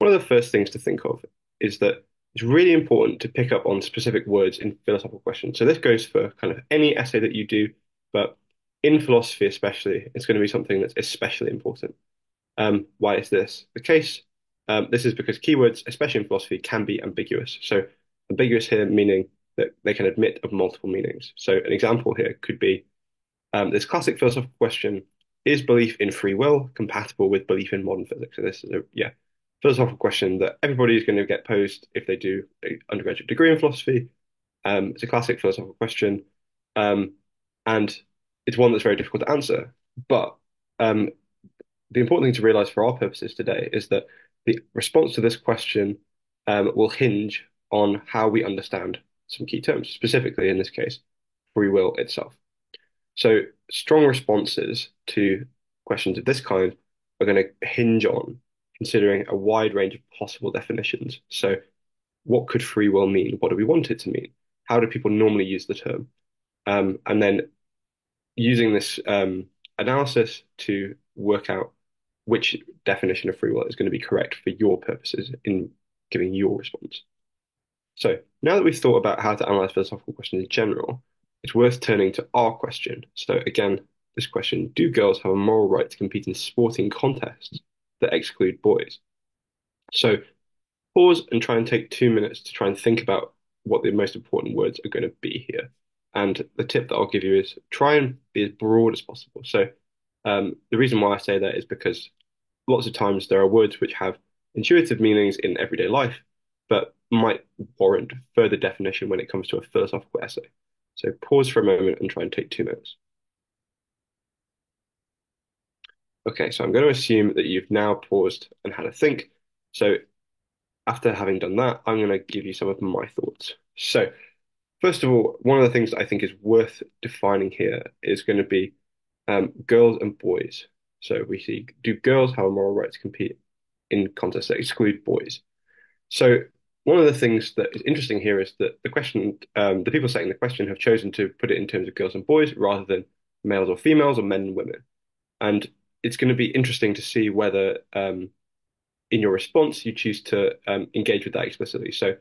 one of the first things to think of is that it's really important to pick up on specific words in philosophical questions. So this goes for kind of any essay that you do, but in philosophy especially, it's going to be something that's especially important. Why is this the case? This is because keywords, especially in philosophy, can be ambiguous. So ambiguous here meaning that they can admit of multiple meanings. So an example here could be this classic philosophical question: is belief in free will compatible with belief in modern physics? So this is a philosophical question that everybody is going to get posed if they do an undergraduate degree in philosophy. It's a classic philosophical question, um, and it's one that's very difficult to answer. But um, the important thing to realize for our purposes today is that the response to this question will hinge on how we understand some key terms, specifically in this case, free will itself. So strong responses to questions of this kind are going to hinge on considering a wide range of possible definitions. So what could free will mean? What do we want it to mean? How do people normally use the term? And then using this analysis to work out which definition of free will is going to be correct for your purposes in giving your response. So now that we've thought about how to analyze philosophical questions in general, it's worth turning to our question. So again, this question, do girls have a moral right to compete in sporting contests that exclude boys? So pause and try and take 2 minutes to try and think about what the most important words are going to be here. And the tip that I'll give you is try and be as broad as possible. So the reason why I say that is because lots of times there are words which have intuitive meanings in everyday life, but might warrant further definition when it comes to a philosophical essay. So pause for a moment and try and take 2 minutes. Okay, so I'm going to assume that you've now paused and had a think. So after having done that, I'm going to give you some of my thoughts. So first of all, one of the things that I think is worth defining here is going to be girls and boys. So we see, do girls have a moral right to compete in contests that exclude boys? So one of the things that is interesting here is that the question, the people setting the question have chosen to put it in terms of girls and boys rather than males or females or men and women. And it's going to be interesting to see whether in your response you choose to engage with that explicitly. So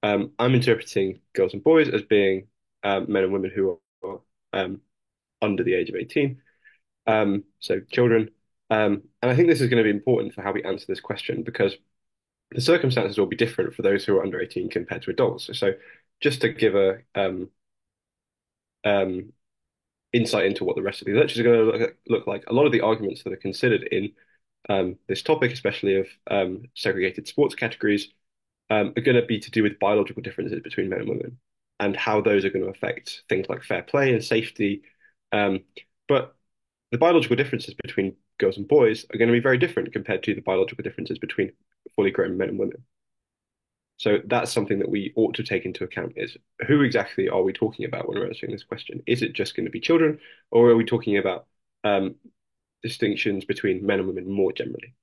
I'm interpreting girls and boys as being men and women who are under the age of 18, so children. And I think this is going to be important for how we answer this question because the circumstances will be different for those who are under 18 compared to adults. So just to give a um, insight into what the rest of the lectures are going to look like, a lot of the arguments that are considered in this topic, especially of segregated sports categories, are going to be to do with biological differences between men and women and how those are going to affect things like fair play and safety. Um, but the biological differences between girls and boys are going to be very different compared to the biological differences between fully grown men and women. So that's something that we ought to take into account is who exactly are we talking about when we're answering this question? Is it just going to be children, or are we talking about um, distinctions between men and women more generally?